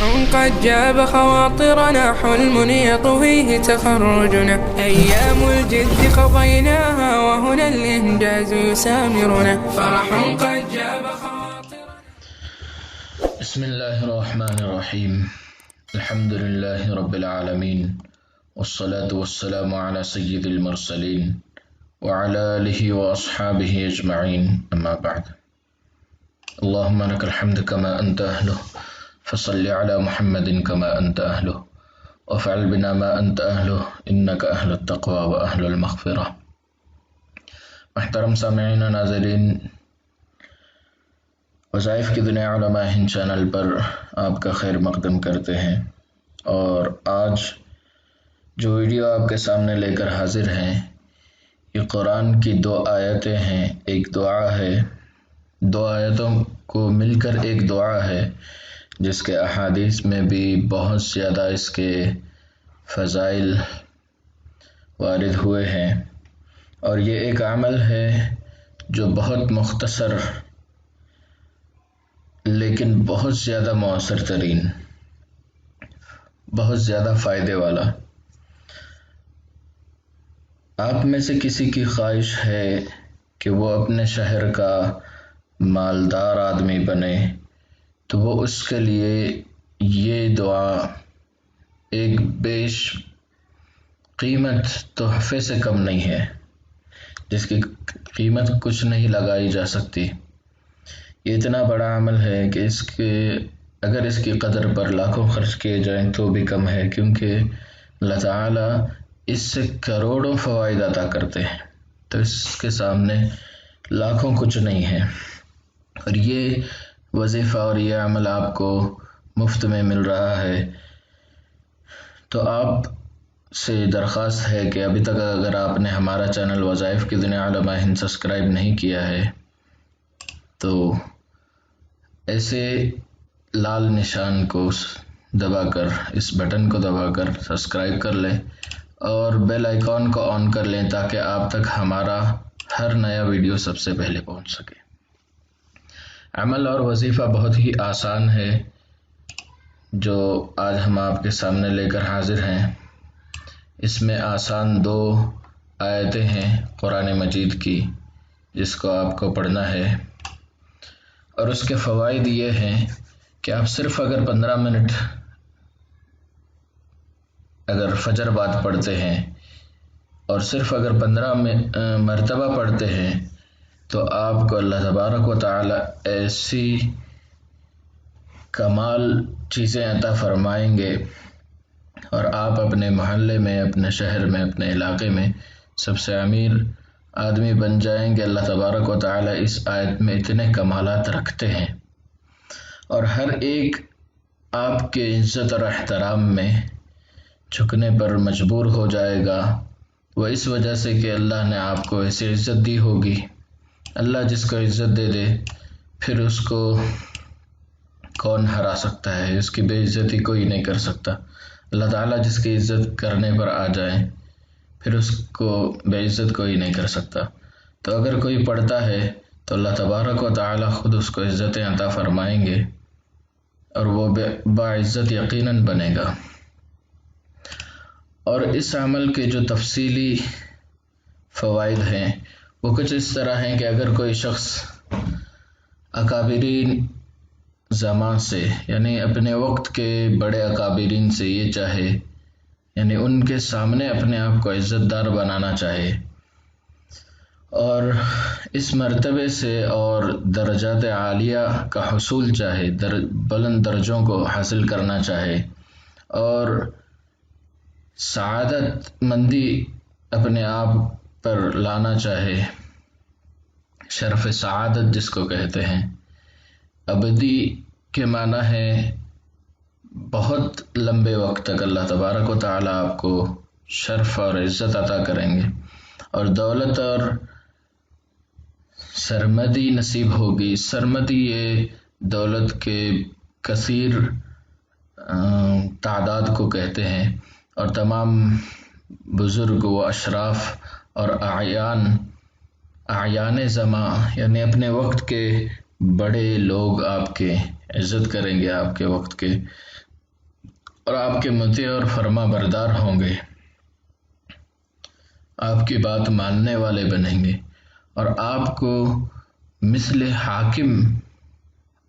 قد جاب خواطرنا حلم يطويه تخرجنا أيام الجد قضيناها وهنا الإنجاز يسامرنا فرح قد جاب خواطرنا. بسم الله الرحمن الرحيم. الحمد لله رب العالمين والصلاة والسلام على سيد المرسلين وعلى آله وأصحابه أجمعين، أما بعد. اللهم لك الحمد كما أنت أهله، فصل على محمد كما أنت أهله، وافعل بنا ما أنت أهله، إنك أهل التقوى وأهل المغفرة. محترم سامعین و ناظرین، وظائف کی دنیا علماء ہند چینل پر آپ کا خیر مقدم کرتے ہیں، اور آج جو ویڈیو آپ کے سامنے لے کر حاضر ہیں یہ قرآن کی 2 آیتیں ہیں، ایک دعا ہے، 2 آیتوں کو مل کر ایک دعا ہے جس کے احادیث میں بھی بہت زیادہ اس کے فضائل وارد ہوئے ہیں، اور یہ ایک عمل ہے جو بہت مختصر لیکن بہت زیادہ مؤثر ترین، بہت زیادہ فائدے والا۔ آپ میں سے کسی کی خواہش ہے کہ وہ اپنے شہر کا مالدار آدمی بنے، تو وہ اس کے لیے یہ دعا ایک بیش قیمت تحفے سے کم نہیں ہے، جس کی قیمت کچھ نہیں لگائی جا سکتی۔ یہ اتنا بڑا عمل ہے کہ اگر اس کی قدر پر لاکھوں خرچ کیے جائیں تو بھی کم ہے، کیونکہ اللہ تعالیٰ اس سے کروڑوں فوائد عطا کرتے ہیں، تو اس کے سامنے لاکھوں کچھ نہیں ہے۔ اور یہ وظیفہ اور یہ عمل آپ کو مفت میں مل رہا ہے، تو آپ سے درخواست ہے کہ ابھی تک اگر آپ نے ہمارا چینل وظائف کی دنیا علماء ہند سبسکرائب نہیں کیا ہے تو ایسے لال نشان کو دبا کر، اس بٹن کو دبا کر سبسکرائب کر لیں اور بیل آئیکن کو آن کر لیں تاکہ آپ تک ہمارا ہر نیا ویڈیو سب سے پہلے پہنچ سکے۔ عمل اور وظیفہ بہت ہی آسان ہے جو آج ہم آپ کے سامنے لے کر حاضر ہیں۔ اس میں آسان 2 آیتیں ہیں قرآن مجید کی، جس کو آپ کو پڑھنا ہے، اور اس کے فوائد یہ ہیں کہ آپ صرف اگر 15 منٹ اگر فجر بعد پڑھتے ہیں اور صرف اگر 15 مرتبہ پڑھتے ہیں تو آپ کو اللہ تبارک و تعالی ایسی کمال چیزیں عطا فرمائیں گے، اور آپ اپنے محلے میں، اپنے شہر میں، اپنے علاقے میں سب سے امیر آدمی بن جائیں گے۔ اللہ تبارک و تعالی اس آیت میں اتنے کمالات رکھتے ہیں، اور ہر ایک آپ کے عزت اور احترام میں جھکنے پر مجبور ہو جائے گا، وہ اس وجہ سے کہ اللہ نے آپ کو ایسی عزت دی ہوگی۔ اللہ جس کو عزت دے دے پھر اس کو کون ہرا سکتا ہے، اس کی بے عزتی کوئی نہیں کر سکتا۔ اللہ تعالیٰ جس کی عزت کرنے پر آ جائے پھر اس کو بے عزت کوئی نہیں کر سکتا۔ تو اگر کوئی پڑھتا ہے تو اللہ تبارک و تعالیٰ خود اس کو عزتیں عطا فرمائیں گے، اور وہ باعزت یقیناً بنے گا۔ اور اس عمل کے جو تفصیلی فوائد ہیں وہ کچھ اس طرح ہیں کہ اگر کوئی شخص اکابرین زمان سے، یعنی اپنے وقت کے بڑے اکابرین سے یہ چاہے، یعنی ان کے سامنے اپنے آپ کو عزت دار بنانا چاہے، اور اس مرتبے سے اور درجات عالیہ کا حصول چاہے، بلند درجوں کو حاصل کرنا چاہے، اور سعادت مندی اپنے آپ پر لانا چاہے، شرف سعادت جس کو کہتے ہیں، ابدی کے معنی ہے بہت لمبے وقت تک اللہ تبارک و تعالیٰ آپ کو شرف اور عزت عطا کریں گے، اور دولت اور سرمدی نصیب ہوگی۔ سرمدی یہ دولت کے کثیر تعداد کو کہتے ہیں، اور تمام بزرگ و اشراف اور اعیان زماں یعنی اپنے وقت کے بڑے لوگ آپ کے عزت کریں گے، آپ کے وقت کے اور آپ کے مطیع اور فرما بردار ہوں گے، آپ کی بات ماننے والے بنیں گے، اور آپ کو مثل حاکم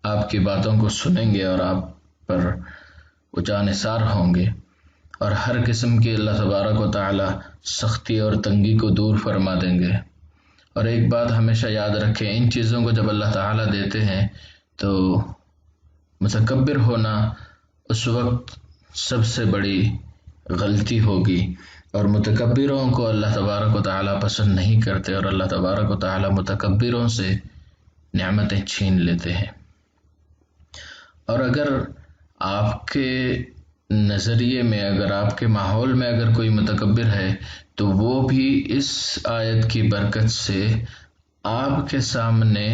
آپ کی باتوں کو سنیں گے اور آپ پر وہ جانثار ہوں گے، اور ہر قسم کی اللہ تبارک و تعالی سختی اور تنگی کو دور فرما دیں گے۔ اور ایک بات ہمیشہ یاد رکھیں، ان چیزوں کو جب اللہ تعالی دیتے ہیں تو متکبر ہونا اس وقت سب سے بڑی غلطی ہوگی، اور متکبروں کو اللہ تبارک و تعالی پسند نہیں کرتے، اور اللہ تبارک و تعالی متکبروں سے نعمتیں چھین لیتے ہیں۔ اور اگر آپ کے نظریے میں، اگر آپ کے ماحول میں اگر کوئی متکبر ہے تو وہ بھی اس آیت کی برکت سے آپ کے سامنے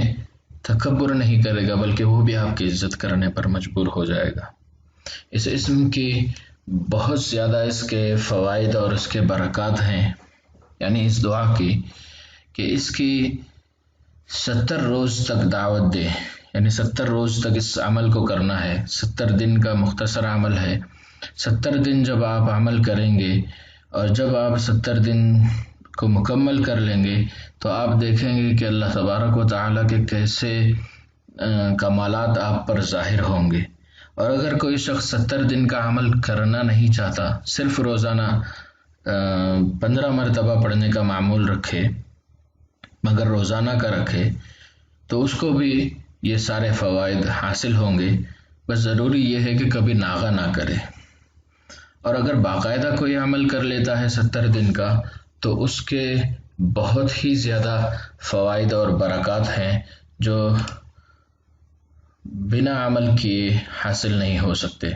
تکبر نہیں کرے گا، بلکہ وہ بھی آپ کی عزت کرنے پر مجبور ہو جائے گا۔ اس اسم کی بہت زیادہ اس کے فوائد اور اس کے برکات ہیں، یعنی اس دعا کی کہ اس کی 70 روز تک دعوت دے، یعنی 70 روز تک اس عمل کو کرنا ہے۔ 70 دن کا مختصر عمل ہے۔ 70 دن جب آپ عمل کریں گے اور جب آپ 70 دن کو مکمل کر لیں گے تو آپ دیکھیں گے کہ اللہ تبارک و تعالیٰ کے کیسے کمالات آپ پر ظاہر ہوں گے۔ اور اگر کوئی شخص 70 دن کا عمل کرنا نہیں چاہتا، صرف روزانہ 15 مرتبہ پڑھنے کا معمول رکھے، مگر روزانہ کا رکھے، تو اس کو بھی یہ سارے فوائد حاصل ہوں گے۔ بس ضروری یہ ہے کہ کبھی ناغہ نہ کرے۔ اور اگر باقاعدہ کوئی عمل کر لیتا ہے 70 دن کا تو اس کے بہت ہی زیادہ فوائد اور برکات ہیں جو بنا عمل کیے حاصل نہیں ہو سکتے۔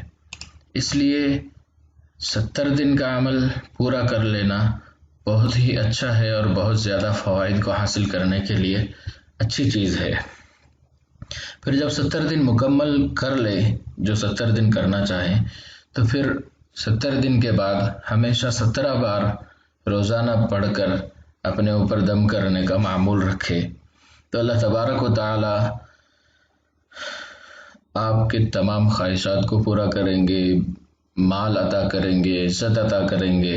اس لیے 70 دن کا عمل پورا کر لینا بہت ہی اچھا ہے اور بہت زیادہ فوائد کو حاصل کرنے کے لیے اچھی چیز ہے۔ پھر جب 70 دن مکمل کر لے، جو 70 دن کرنا چاہیں، تو پھر 70 دن کے بعد ہمیشہ 17 بار روزانہ پڑھ کر اپنے اوپر دم کرنے کا معمول رکھے، تو اللہ تبارک و تعالی آپ کے تمام خواہشات کو پورا کریں گے، مال عطا کریں گے، عزت عطا کریں گے،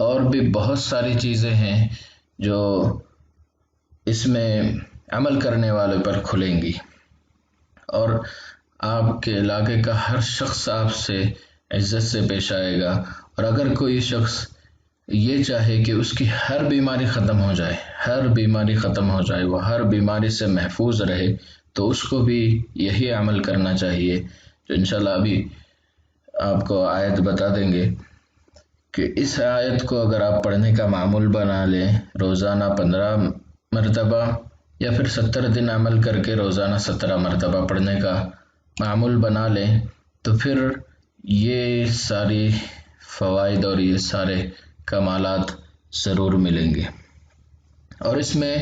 اور بھی بہت ساری چیزیں ہیں جو اس میں عمل کرنے والے پر کھلیں گی، اور آپ کے علاقے کا ہر شخص آپ سے عزت سے پیش آئے گا۔ اور اگر کوئی شخص یہ چاہے کہ اس کی ہر بیماری ختم ہو جائے، ہر بیماری ختم ہو جائے، وہ ہر بیماری سے محفوظ رہے، تو اس کو بھی یہی عمل کرنا چاہیے جو انشاءاللہ ابھی آپ کو آیت بتا دیں گے کہ اس آیت کو اگر آپ پڑھنے کا معمول بنا لیں، روزانہ 15 مرتبہ یا پھر 70 دن عمل کر کے روزانہ 17 مرتبہ پڑھنے کا معمول بنا لیں، تو پھر یہ ساری فوائد اور یہ سارے کمالات ضرور ملیں گے۔ اور اس میں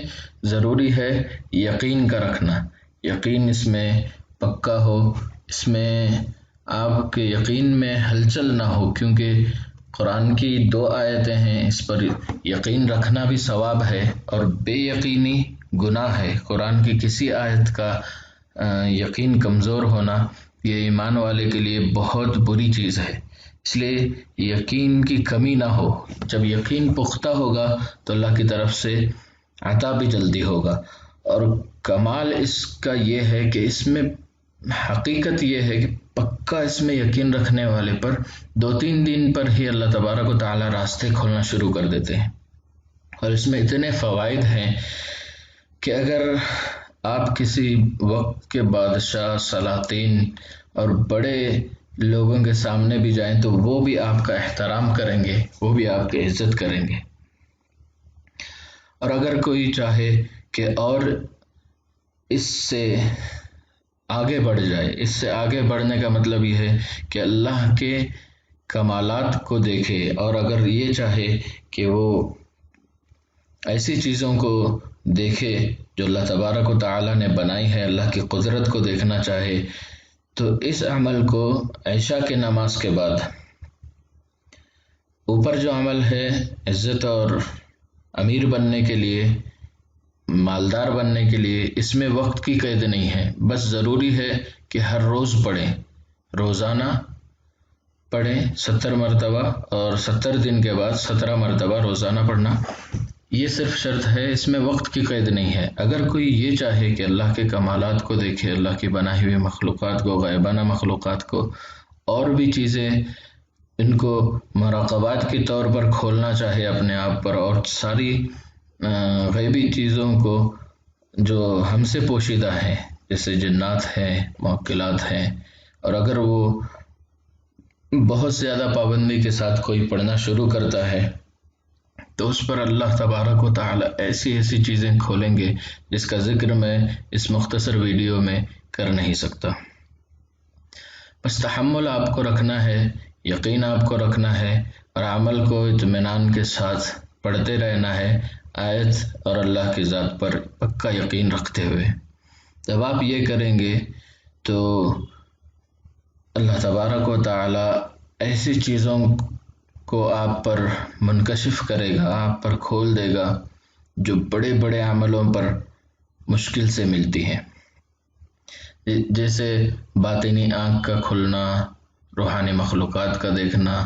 ضروری ہے یقین کا رکھنا، یقین اس میں پکا ہو، اس میں آپ کے یقین میں ہلچل نہ ہو، کیونکہ قرآن کی 2 آیتیں ہیں، اس پر یقین رکھنا بھی ثواب ہے اور بے یقینی گناہ ہے۔ قرآن کی کسی آیت کا یقین کمزور ہونا یہ ایمان والے کے لیے بہت بری چیز ہے، اس لیے یقین کی کمی نہ ہو۔ جب یقین پختہ ہوگا تو اللہ کی طرف سے عطا بھی جلدی ہوگا۔ اور کمال اس کا یہ ہے کہ اس میں حقیقت یہ ہے کہ پکا اس میں یقین رکھنے والے پر 2-3 دن پر ہی اللہ تبارک و تعالی راستے کھولنا شروع کر دیتے ہیں، اور اس میں اتنے فوائد ہیں کہ اگر آپ کسی وقت کے بادشاہ، سلاطین اور بڑے لوگوں کے سامنے بھی جائیں تو وہ بھی آپ کا احترام کریں گے، وہ بھی آپ کی عزت کریں گے۔ اور اگر کوئی چاہے کہ اور اس سے آگے بڑھ جائے، اس سے آگے بڑھنے کا مطلب یہ ہے کہ اللہ کے کمالات کو دیکھے، اور اگر یہ چاہے کہ وہ ایسی چیزوں کو دیکھے جو اللہ تبارک و تعالی نے بنائی ہے، اللہ کی قدرت کو دیکھنا چاہے، تو اس عمل کو عشاء کی نماز کے بعد، اوپر جو عمل ہے عزت اور امیر بننے کے لیے، مالدار بننے کے لیے، اس میں وقت کی قید نہیں ہے، بس ضروری ہے کہ ہر روز پڑھیں، روزانہ پڑھیں 70 مرتبہ، اور 70 دن کے بعد 17 مرتبہ روزانہ پڑھنا، یہ صرف شرط ہے، اس میں وقت کی قید نہیں ہے۔ اگر کوئی یہ چاہے کہ اللہ کے کمالات کو دیکھے، اللہ کی بنائی ہوئی مخلوقات کو، غائبانہ مخلوقات کو، اور بھی چیزیں ان کو مراقبات کے طور پر کھولنا چاہے اپنے آپ پر، اور ساری غیبی چیزوں کو جو ہم سے پوشیدہ ہیں جیسے جنات ہیں، موکلات ہیں، اور اگر وہ بہت زیادہ پابندی کے ساتھ کوئی پڑھنا شروع کرتا ہے تو اس پر اللہ تبارک و تعالی ایسی ایسی چیزیں کھولیں گے جس کا ذکر میں اس مختصر ویڈیو میں کر نہیں سکتا۔ بس تحمل آپ کو رکھنا ہے، یقین آپ کو رکھنا ہے، اور عمل کو اطمینان کے ساتھ پڑھتے رہنا ہے، آیت اور اللہ کی ذات پر پکا یقین رکھتے ہوئے۔ جب آپ یہ کریں گے تو اللہ تبارک و تعالی ایسی چیزوں کو آپ پر منکشف کرے گا، آپ پر کھول دے گا جو بڑے بڑے عملوں پر مشکل سے ملتی ہیں، جیسے باطنی آنکھ کا کھلنا، روحانی مخلوقات کا دیکھنا،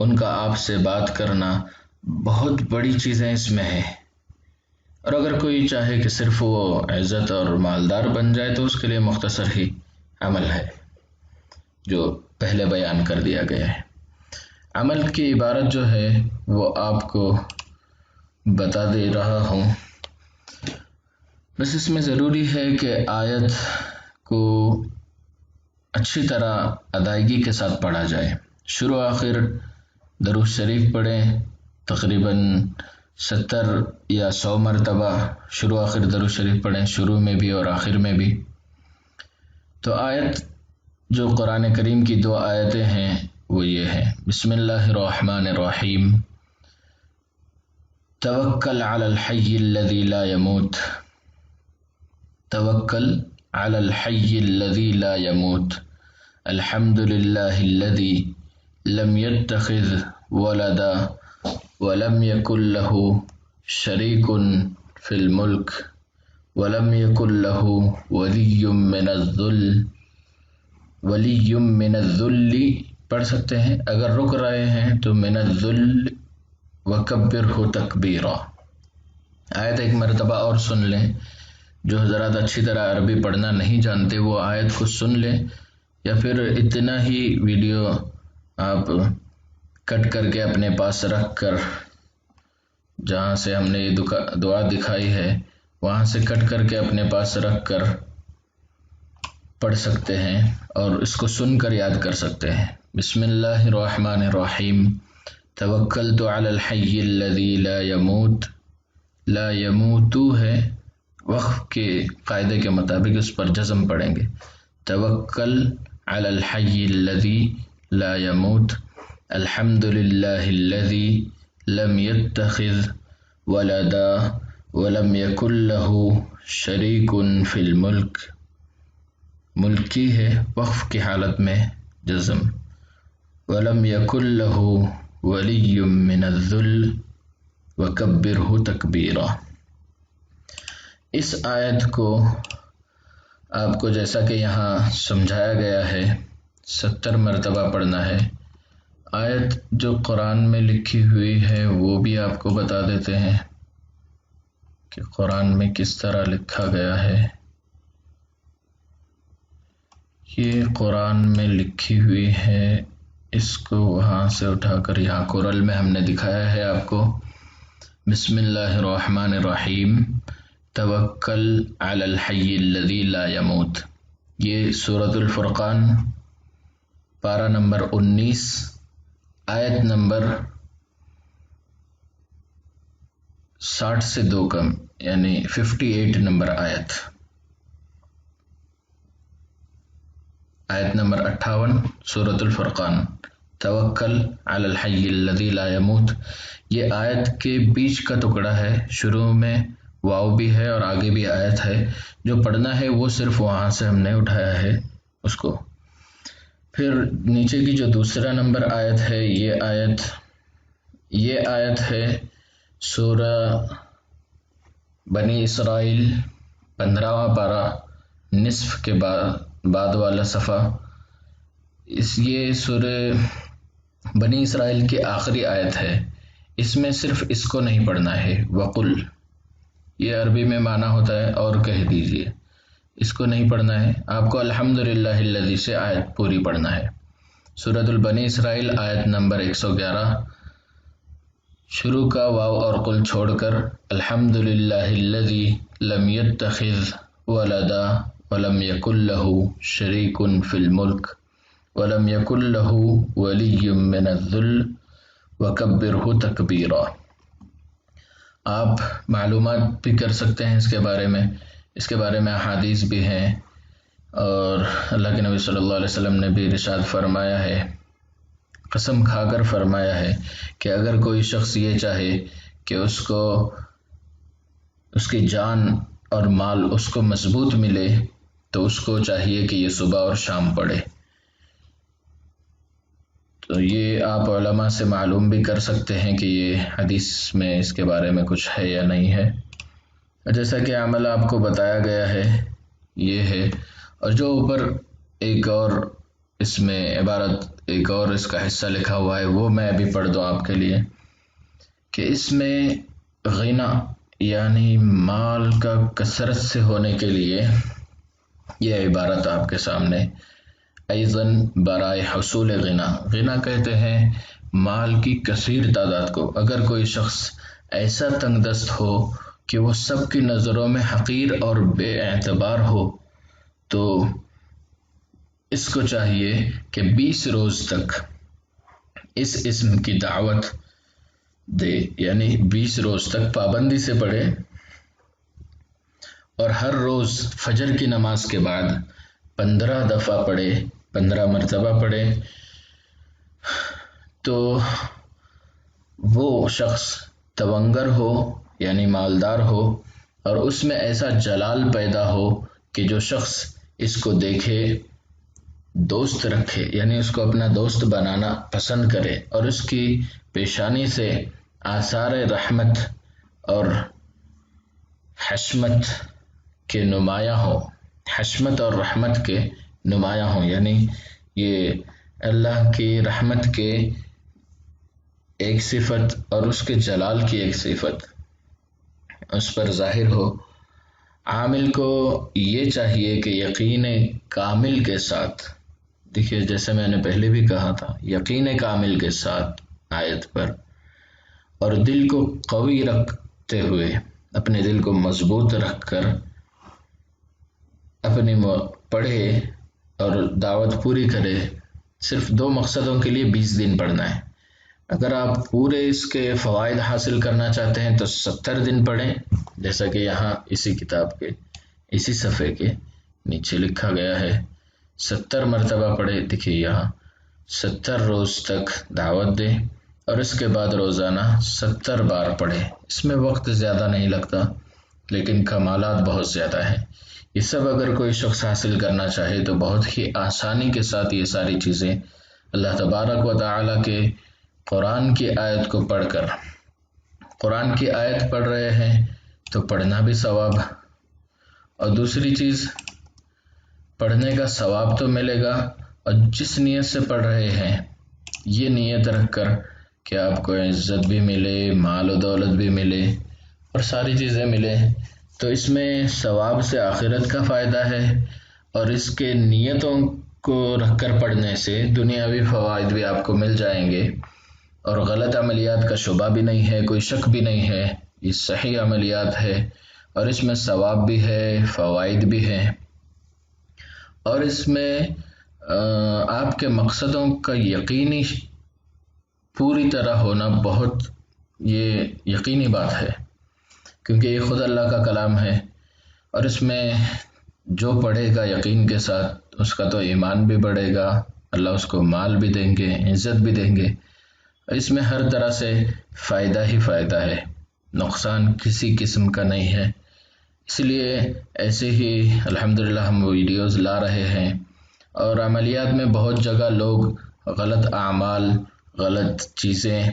ان کا آپ سے بات کرنا، بہت بڑی چیزیں اس میں ہیں۔ اور اگر کوئی چاہے کہ صرف وہ عزت اور مالدار بن جائے تو اس کے لیے مختصر ہی عمل ہے جو پہلے بیان کر دیا گیا ہے۔ عمل کی عبارت جو ہے وہ آپ کو بتا دے رہا ہوں، بس اس میں ضروری ہے کہ آیت کو اچھی طرح ادائیگی کے ساتھ پڑھا جائے۔ شروع آخر درود شریف پڑھیں، تقریباً 70 یا 100 مرتبہ شروع آخر درود شریف پڑھیں، شروع میں بھی اور آخر میں بھی۔ تو آیت جو قرآن کریم کی 2 آیتیں ہیں وہ یہ ہیں: بسم اللہ الرحمن الرحیم، توکل علی الحی الذی لا يموت، توکل علی الحی الذی لا يموت، الحمد للہ الذی لم يتخذ ولدا ولم يكن له شریک فی الملک ولم يكن له ولی من الذل پڑھ سکتے ہیں، اگر رک رہے ہیں تو من الذل وکبرہ تکبیرا۔ آیت ایک مرتبہ اور سن لیں، جو حضرات اچھی طرح عربی پڑھنا نہیں جانتے وہ آیت کو سن لیں، یا پھر اتنا ہی ویڈیو آپ کٹ کر کے اپنے پاس رکھ کر، جہاں سے ہم نے یہ دعا دکھائی ہے وہاں سے کٹ کر کے اپنے پاس رکھ کر پڑھ سکتے ہیں، اور اس کو سن کر یاد کر سکتے ہیں۔ بسم اللہ الرحمن الرحیم، توکلت علی الحی الذی لا يموت، لا يموت ہے، وقف کے قاعدے کے مطابق اس پر جزم پڑھیں گے، توکل علی الحی الذی لا يموت، الحمد للہ الذی لم يتخذ ولدا ولم يكن له شریک فی الملک، ملکی ہے، وقف کی حالت میں جزم، ولم يكن له ولی من الذل وکبرہ تکبیرا۔ اس آیت کو آپ کو جیسا کہ یہاں سمجھایا گیا ہے 70 مرتبہ پڑھنا ہے۔ آیت جو قرآن میں لکھی ہوئی ہے وہ بھی آپ کو بتا دیتے ہیں کہ قرآن میں کس طرح لکھا گیا ہے۔ یہ قرآن میں لکھی ہوئی ہے، اس کو وہاں سے اٹھا کر یہاں قرآن میں ہم نے دکھایا ہے آپ کو۔ بسم اللہ الرحمن الرحیم، توکل علی الحی الذی لا يموت، یہ سورۃ الفرقان پارہ نمبر 19 آیت نمبر 60 سے 2 کم، یعنی 58 نمبر آیت نمبر 58 سورۃ الفرقان، توکل علی الحی الذی لا يموت۔ یہ آیت کے بیچ کا ٹکڑا ہے، شروع میں واو بھی ہے اور آگے بھی آیت ہے، جو پڑھنا ہے وہ صرف وہاں سے ہم نے اٹھایا ہے اس کو۔ پھر نیچے کی جو دوسرا نمبر آیت ہے، یہ آیت ہے سورہ بنی اسرائیل 15واں پارہ نصف کے بعد والا صفحہ۔ یہ سورہ بنی اسرائیل کی آخری آیت ہے، اس میں صرف اس کو نہیں پڑھنا ہے، وقل، یہ عربی میں معنی ہوتا ہے اور کہہ دیجئے، اس کو نہیں پڑھنا ہے، آپ کو الحمدللہ الذی سے آیت پوری پڑھنا ہے۔ سورۃ البنی اسرائیل آیت نمبر 111، شروع کا واو اور قل چھوڑ کر الحمدللہ الذی لم یتخذ ولدا ولم یکن لہ شریک فی الملک ولم یکن لہ ولی من الذل وکبرہ تکبیرا۔ آپ معلومات بھی کر سکتے ہیں اس کے بارے میں احادیث بھی ہیں، اور اللہ کے نبی صلی اللہ علیہ وسلم نے بھی ارشاد فرمایا ہے، قسم کھا کر فرمایا ہے کہ اگر کوئی شخص یہ چاہے کہ اس کو اس کی جان اور مال اس کو مضبوط ملے تو اس کو چاہیے کہ یہ صبح اور شام پڑھے۔ تو یہ آپ علماء سے معلوم بھی کر سکتے ہیں کہ یہ حدیث میں اس کے بارے میں کچھ ہے یا نہیں ہے۔ جیسا کہ عمل آپ کو بتایا گیا ہے یہ ہے، اور جو اوپر ایک اور اس میں عبارت، ایک اور اس کا حصہ لکھا ہوا ہے وہ میں ابھی پڑھ دوں آپ کے لیے، کہ اس میں غنا یعنی مال کا کثرت سے ہونے کے لیے یہ عبارت آپ کے سامنے، ایضاً برائے حصول غنا کہتے ہیں مال کی کثیر تعداد کو۔ اگر کوئی شخص ایسا تنگ دست ہو کہ وہ سب کی نظروں میں حقیر اور بے اعتبار ہو تو اس کو چاہیے کہ 20 روز تک اس اسم کی دعوت دے، یعنی 20 روز تک پابندی سے پڑھے، اور ہر روز فجر کی نماز کے بعد 15 دفعہ پڑھے، 15 مرتبہ پڑھے، تو وہ شخص تونگر ہو یعنی مالدار ہو، اور اس میں ایسا جلال پیدا ہو کہ جو شخص اس کو دیکھے دوست رکھے، یعنی اس کو اپنا دوست بنانا پسند کرے، اور اس کی پیشانی سے آثار رحمت اور حشمت کے نمایاں ہوں، حشمت اور رحمت کے نمایاں ہوں، یعنی یہ اللہ کی رحمت کے ایک صفت اور اس کے جلال کی ایک صفت اس پر ظاہر ہو۔ عامل کو یہ چاہیے کہ یقین کامل کے ساتھ، دیکھیے جیسے میں نے پہلے بھی کہا تھا، یقین کامل کے ساتھ آیت پر، اور دل کو قوی رکھتے ہوئے، اپنے دل کو مضبوط رکھ کر اپنی پڑھے اور دعوت پوری کرے۔ صرف 2 مقصدوں کے لیے 20 دن پڑھنا ہے۔ اگر آپ پورے اس کے فوائد حاصل کرنا چاہتے ہیں تو 70 دن پڑھیں، جیسا کہ یہاں اسی کتاب کے اسی صفحے کے نیچے لکھا گیا ہے، 70 مرتبہ پڑھے، دیکھیے یہاں 70 روز تک دعوت دیں، اور اس کے بعد روزانہ 70 بار پڑھے۔ اس میں وقت زیادہ نہیں لگتا لیکن کمالات بہت زیادہ ہیں۔ یہ سب اگر کوئی شخص حاصل کرنا چاہے تو بہت ہی آسانی کے ساتھ یہ ساری چیزیں اللہ تبارک و تعالیٰ کے قرآن کی آیت کو پڑھ کر، قرآن کی آیت پڑھ رہے ہیں تو پڑھنا بھی ثواب، اور دوسری چیز پڑھنے کا ثواب تو ملے گا، اور جس نیت سے پڑھ رہے ہیں یہ نیت رکھ کر کہ آپ کو عزت بھی ملے، مال و دولت بھی ملے اور ساری چیزیں ملے، تو اس میں ثواب سے آخرت کا فائدہ ہے، اور اس کے نیتوں کو رکھ کر پڑھنے سے دنیاوی فوائد بھی آپ کو مل جائیں گے، اور غلط عملیات کا شبہ بھی نہیں ہے، کوئی شک بھی نہیں ہے، یہ صحیح عملیات ہے، اور اس میں ثواب بھی ہے، فوائد بھی ہیں، اور اس میں آپ کے مقصدوں کا یقینی پوری طرح ہونا بہت یہ یقینی بات ہے، کیونکہ یہ خود اللہ کا کلام ہے، اور اس میں جو پڑھے گا یقین کے ساتھ اس کا تو ایمان بھی بڑھے گا، اللہ اس کو مال بھی دیں گے، عزت بھی دیں گے، اس میں ہر طرح سے فائدہ ہی فائدہ ہے، نقصان کسی قسم کا نہیں ہے۔ اس لیے ایسے ہی الحمدللہ ہم ویڈیوز لا رہے ہیں، اور عملیات میں بہت جگہ لوگ غلط اعمال، غلط چیزیں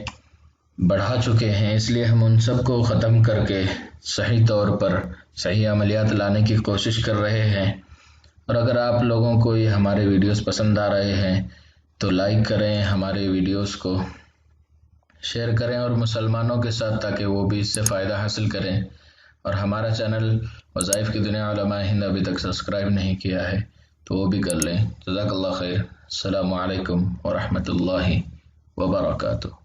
بڑھا چکے ہیں، اس لیے ہم ان سب کو ختم کر کے صحیح طور پر صحیح عملیات لانے کی کوشش کر رہے ہیں۔ اور اگر آپ لوگوں کو یہ ہمارے ویڈیوز پسند آ رہے ہیں تو لائک کریں ہمارے ویڈیوز کو، شیئر کریں اور مسلمانوں کے ساتھ، تاکہ وہ بھی اس سے فائدہ حاصل کریں۔ اور ہمارا چینل وظائف کی دنیا علماء ہند ابھی تک سبسکرائب نہیں کیا ہے تو وہ بھی کر لیں۔ جزاک اللہ خیر۔ السلام علیکم ورحمۃ اللہ وبرکاتہ۔